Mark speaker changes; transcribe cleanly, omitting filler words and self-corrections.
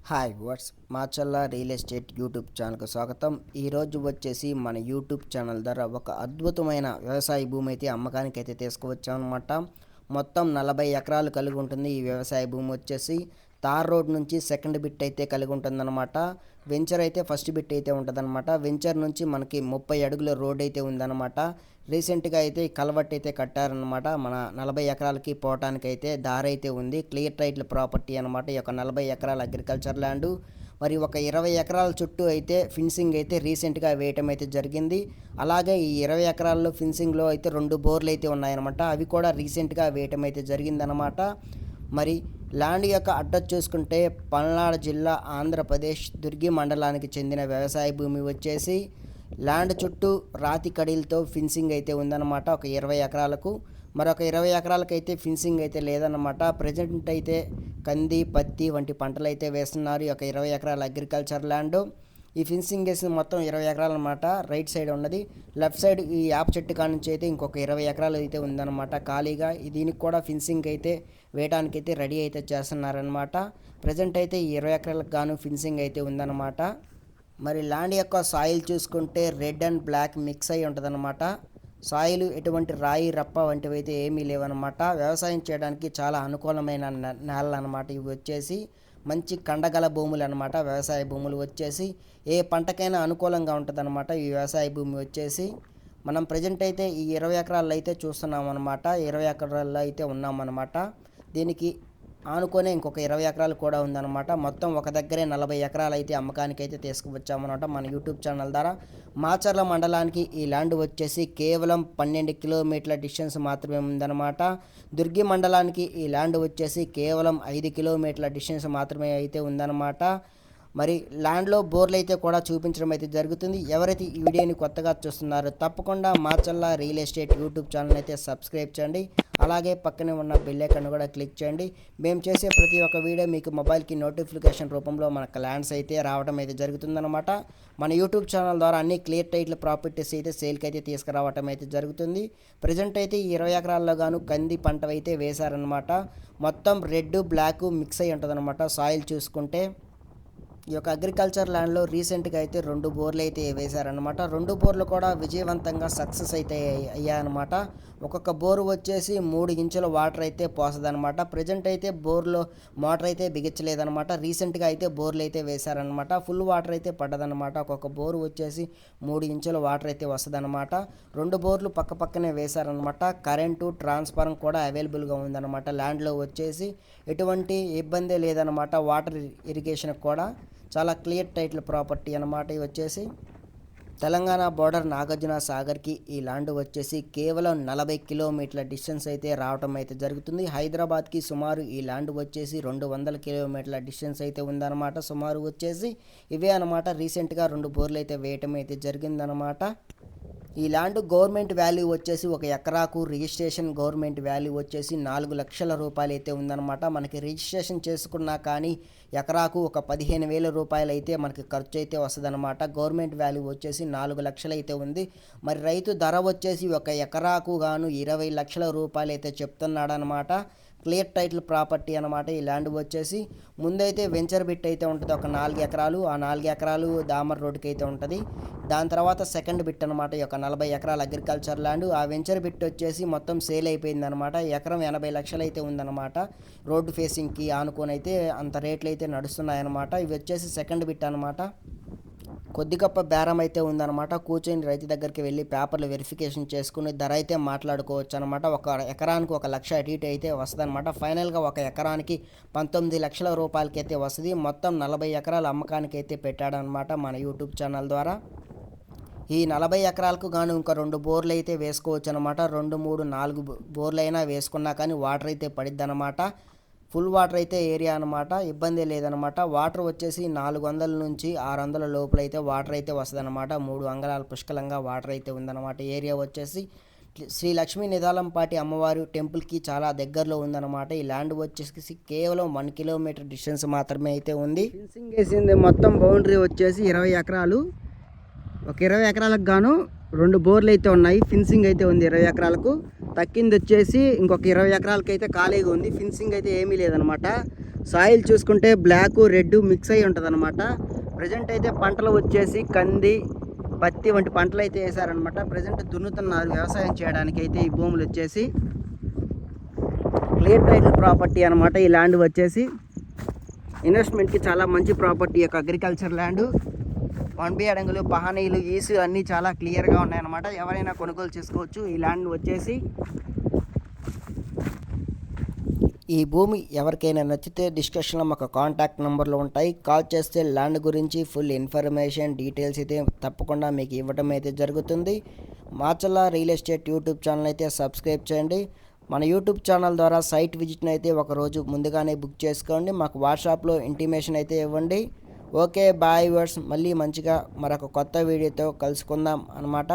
Speaker 1: Hi వాట్స్ మాచల్లా real estate YouTube ఛానల్కి స్వాగతం. ఈరోజు వచ్చేసి మన యూట్యూబ్ ఛానల్ ద్వారా ఒక అద్భుతమైన వ్యవసాయ భూమి అయితే అమ్మకానికి అయితే తీసుకువచ్చామన్నమాట. మొత్తం 40 ఎకరాలు కలిగి ఉంటుంది. ఈ వ్యవసాయ భూమి వచ్చేసి తార్ రోడ్ నుంచి సెకండ్ బిట్ అయితే కలిగి ఉంటుందన్నమాట. వెంచర్ అయితే ఫస్ట్ బిట్ అయితే ఉంటుందన్నమాట. వెంచర్ నుంచి మనకి 30 అడుగుల రోడ్ అయితే ఉందన్నమాట. రీసెంట్గా అయితే కలవట్ అయితే కట్టారనమాట. మన 40 ఎకరాలకి పోవటానికి అయితే దారి అయితే ఉంది. క్లియర్ టైటిల్ ప్రాపర్టీ అనమాట. ఈ యొక్క 40 ఎకరాల అగ్రికల్చర్ ల్యాండ్ మరి ఒక 20 ఎకరాల చుట్టూ అయితే ఫిన్సింగ్ అయితే రీసెంట్గా వేయటం అయితే జరిగింది. అలాగే ఈ 20 ఎకరాల్లో ఫిన్సింగ్లో అయితే 2 బోర్లు అయితే ఉన్నాయన్నమాట. అవి కూడా రీసెంట్గా వేయటం అయితే జరిగిందనమాట. మరి ల్యాండ్ యొక్క అడ్రస్ చూసుకుంటే పల్నాడు జిల్లా ఆంధ్రప్రదేశ్ దుర్గి మండలానికి చెందిన వ్యవసాయ భూమి వచ్చేసి ల్యాండ్ చుట్టూ రాతి కడీలతో ఫిన్సింగ్ అయితే ఉందన్నమాట. ఒక 20 ఎకరాలకు మరొక 20 ఎకరాలకు అయితే ఫిన్సింగ్ అయితే లేదన్నమాట. ప్రజెంట్ అయితే కంది పత్తి వంటి పంటలు అయితే వేస్తున్నారు ఈ యొక్క 20 ఎకరాల అగ్రికల్చర్ ల్యాండ్. ఈ ఫిన్సింగ్ వేసిన మొత్తం 20 ఎకరాలు అనమాట. రైట్ సైడ్ ఉన్నది. లెఫ్ట్ సైడ్ ఈ యాప్ చెట్టు కాడ నుంచి అయితే ఇంకొక 20 ఎకరాలు అయితే ఉందన్నమాట ఖాళీగా. దీనికి కూడా ఫిన్సింగ్ అయితే వేయడానికి అయితే రెడీ అయితే చేస్తున్నారనమాట. ప్రజెంట్ అయితే ఈ 20 ఎకరాలకు గాను ఫిన్సింగ్ అయితే ఉందన్నమాట. మరి ల్యాండ్ యొక్క సాయిల్ చూసుకుంటే రెడ్ అండ్ బ్లాక్ మిక్స్ అయి ఉంటుందన్నమాట. సాయిల్ ఎటువంటి రాయి రప్ప వంటివి అయితే ఏమీ లేవన్నమాట. వ్యవసాయం చేయడానికి చాలా అనుకూలమైన నేలలు అనమాట. ఇవి వచ్చేసి మంచి కండగల భూములు అనమాట. వ్యవసాయ భూములు వచ్చేసి ఏ పంటకైనా అనుకూలంగా ఉంటుందన్నమాట. ఈ వ్యవసాయ భూమి వచ్చేసి మనం ప్రజెంట్ అయితే ఈ 20 ఎకరాల్లో అయితే చూస్తున్నాం అనమాట. 20 ఎకరాల్లో అయితే ఉన్నామన్నమాట. దీనికి ఆనుకొని ఇంకొక 20 ఎకరాలు కూడా ఉందన్నమాట. మొత్తం ఒక దగ్గరే 40 ఎకరాలు అయితే అమ్మకానికి అయితే తీసుకువచ్చామన్నమాట మన యూట్యూబ్ ఛానల్ ద్వారా. మాచర్ల మండలానికి ఈ ల్యాండ్ వచ్చేసి కేవలం 12 కిలోమీటర్ల డిస్టెన్స్ మాత్రమే ఉందన్నమాట. దుర్గి మండలానికి ఈ ల్యాండ్ వచ్చేసి కేవలం 5 కిలోమీటర్ల డిస్టెన్స్ మాత్రమే అయితే ఉందన్నమాట. మరి ల్యాండ్లో బోర్లు అయితే కూడా చూపించడం అయితే జరుగుతుంది. ఎవరైతే ఈ వీడియోని కొత్తగా చూస్తున్నారో తప్పకుండా మాచల్లా రియల్ ఎస్టేట్ యూట్యూబ్ ఛానల్ అయితే సబ్స్క్రైబ్ చేయండి. అలాగే పక్కనే ఉన్న బెల్ ఐకాన్ కూడా క్లిక్ చేయండి. మేము చేసే ప్రతి ఒక్క వీడియో మీకు మొబైల్కి నోటిఫికేషన్ రూపంలో మనకు ల్యాండ్స్ అయితే రావడం అయితే జరుగుతుందన్నమాట. మన యూట్యూబ్ ఛానల్ ద్వారా అన్ని క్లియర్ టైటిల్ ప్రాపర్టీస్ అయితే సేల్కి అయితే తీసుకురావడం అయితే జరుగుతుంది. ప్రజెంట్ అయితే ఈ 20 ఎకరాల్లో గాను కంది పంట అయితే వేశారనమాట. మొత్తం రెడ్ బ్లాక్ మిక్స్ అయి ఉంటుందన్నమాట. సాయిల్ చూసుకుంటే ఈ యొక్క అగ్రికల్చర్ ల్యాండ్లో రీసెంట్గా అయితే 2 బోర్లు అయితే వేశారనమాట. 2 బోర్లు కూడా విజయవంతంగా సక్సెస్ అయితే అయ్యాయన్నమాట. ఒక్కొక్క బోరు వచ్చేసి 3 ఇంచుల వాటర్ అయితే పోస్తుందన్నమాట. ప్రజెంట్ అయితే బోర్లో మోటార్ అయితే బిగించలేదన్నమాట. రీసెంట్గా అయితే బోర్లు అయితే వేశారనమాట. ఫుల్ వాటర్ అయితే పడ్డదన్నమాట. ఒక్కొక్క బోరు వచ్చేసి 3 ఇంచుల వాటర్ అయితే వస్తుందన్నమాట. 2 బోర్లు పక్క పక్కనే వేశారనమాట. కరెంటు ట్రాన్స్ఫార్మర్ కూడా అవైలబుల్గా ఉందన్నమాట. ల్యాండ్లో వచ్చేసి ఎటువంటి ఇబ్బంది లేదన్నమాట. వాటర్ ఇరిగేషన్ కూడా చాలా క్లియర్ టైటిల్ ప్రాపర్టీ అన్నమాట. ఇవి వచ్చేసి తెలంగాణ బోర్డర్ నాగార్జున సాగర్కి ఈ ల్యాండ్ వచ్చేసి కేవలం 40 కిలోమీటర్ల డిస్టెన్స్ అయితే రావడం అయితే జరుగుతుంది. హైదరాబాద్కి సుమారు ఈ ల్యాండ్ వచ్చేసి 200 కిలోమీటర్ల డిస్టెన్స్ అయితే ఉందన్నమాట. సుమారు వచ్చేసి ఇవే అనమాట. రీసెంట్గా 2 బోర్లు అయితే వేయటం అయితే జరిగిందనమాట. ఈ ల్యాండ్ గవర్నమెంట్ వాల్యూ వచ్చేసి ఒక ఎకరాకు రిజిస్ట్రేషన్ గవర్నమెంట్ వాల్యూ వచ్చేసి 4 లక్షల రూపాయలు అయితే ఉందన్నమాట. మనకి రిజిస్ట్రేషన్ చేసుకున్నా కానీ ఎకరాకు ఒక 15,000 రూపాయలు అయితే మనకి ఖర్చు అయితే వస్తుందన్నమాట. గవర్నమెంట్ వాల్యూ వచ్చేసి 4 లక్షలు అయితే ఉంది. మరి రైతు ధర వచ్చేసి ఒక ఎకరాకు గాను 20 లక్షల రూపాయలు అయితే చెప్తున్నాడనమాట. క్లియర్ టైటిల్ ప్రాపర్టీ అనమాట. ఈ ల్యాండ్ వచ్చేసి ముందైతే వెంచర్ బిట్ అయితే ఉంటుంది ఒక 4 ఎకరాలు. ఆ 4 ఎకరాలు దామర్ రోడ్డుకి అయితే ఉంటుంది. దాని తర్వాత సెకండ్ బిట్ అనమాట. ఈ యొక్క 40 ఎకరాల అగ్రికల్చర్ ల్యాండ్. ఆ వెంచర్ బిట్ వచ్చేసి మొత్తం సేల్ అయిపోయింది అనమాట. ఎకరం 80 లక్షలు అయితే ఉందన్నమాట. రోడ్డు ఫేసింగ్కి ఆనుకొని అయితే అంత రేట్లు అయితే నడుస్తున్నాయన్నమాట. ఇవి వచ్చేసి సెకండ్ బిట్ అనమాట. కొద్ది గొప్ప బేరం అయితే ఉందన్నమాట. కూర్చొని రైతు దగ్గరికి వెళ్ళి పేపర్లు వెరిఫికేషన్ చేసుకుని ధర అయితే మాట్లాడుకోవచ్చు అనమాట. ఒక ఎకరానికి 1 లక్ష అటు ఇటు అయితే వస్తుంది అనమాట. ఫైనల్గా ఒక ఎకరానికి 19 లక్షల రూపాయలకి అయితే వస్తుంది. మొత్తం 40 ఎకరాల అమ్మకానికి అయితే పెట్టాడనమాట మన యూట్యూబ్ ఛానల్ ద్వారా. ఈ 40 ఎకరాలకు గాను ఇంకా 2 బోర్లు అయితే వేసుకోవచ్చు అనమాట. 2, 3, 4 బోర్లు అయినా వేసుకున్నా కానీ వాటర్ అయితే పడిద్ది అనమాట. ఫుల్ వాటర్ అయితే ఏరియా అనమాట. ఇబ్బంది లేదనమాట. వాటర్ వచ్చేసి 400 నుంచి 600 లోపల అయితే వాటర్ అయితే వస్తుంది అనమాట. 3 అంగళాల పుష్కలంగా వాటర్ అయితే ఉందన్నమాట. ఏరియా వచ్చేసి శ్రీ లక్ష్మీ నిదాలంపాటి అమ్మవారి టెంపుల్కి చాలా దగ్గరలో ఉందన్నమాట. ఈ ల్యాండ్ వచ్చేసి కేవలం 1 కిలోమీటర్ డిస్టెన్స్ మాత్రమే అయితే ఉంది. ఫెన్సింగ్ వేసింది మొత్తం బౌండరీ వచ్చేసి 20 ఎకరాలు. ఒక 20 ఎకరాలకు గాను 2 బోర్లు అయితే ఉన్నాయి. ఫిన్సింగ్ అయితే ఉంది 20 ఎకరాలకు. తక్కింది వచ్చేసి ఇంకొక 20 ఎకరాలకి అయితే ఖాళీగా ఉంది. ఫిన్సింగ్ అయితే ఏమీ లేదనమాట. సాయిల్ చూసుకుంటే బ్లాక్ రెడ్ మిక్స్ అయి ఉంటుంది అనమాట. ప్రజెంట్ అయితే పంటలు వచ్చేసి కంది, పత్తి వంటి పంటలు అయితే వేసారనమాట. ప్రజెంట్ దున్నుతున్నారు వ్యవసాయం చేయడానికి. అయితే ఈ భూములు వచ్చేసి క్లియర్ టైటిల్ ప్రాపర్టీ అనమాట. ఈ ల్యాండ్ వచ్చేసి ఇన్వెస్ట్మెంట్కి చాలా మంచి ప్రాపర్టీ. యొక్క అగ్రికల్చర్ ల్యాండ్ 1B అడంగులు, పహానీలు, ఈసు అన్నీ చాలా క్లియర్గా ఉన్నాయన్నమాట. ఎవరైనా కొనుగోలు చేసుకోవచ్చు. ఈ ల్యాండ్ వచ్చేసి ఈ భూమి ఎవరికైనా నచ్చితే డిస్కషన్లో మాకు కాంటాక్ట్ నెంబర్లు ఉంటాయి. కాల్ చేస్తే ల్యాండ్ గురించి ఫుల్ ఇన్ఫర్మేషన్ డీటెయిల్స్ అయితే తప్పకుండా మీకు ఇవ్వడం అయితే జరుగుతుంది. Macherla real estate YouTube channel అయితే సబ్స్క్రైబ్ చేయండి. మన యూట్యూబ్ ఛానల్ ద్వారా సైట్ విజిట్ని అయితే ఒకరోజు ముందుగానే బుక్ చేసుకోండి. మాకు వాట్సాప్లో ఇంటిమేషన్ అయితే ఇవ్వండి. ఓకే బాయ్ వ్యూవర్స్, మళ్ళీ మంచిగా మరొక కొత్త వీడియోతో కలుసుకుందాం అన్నమాట.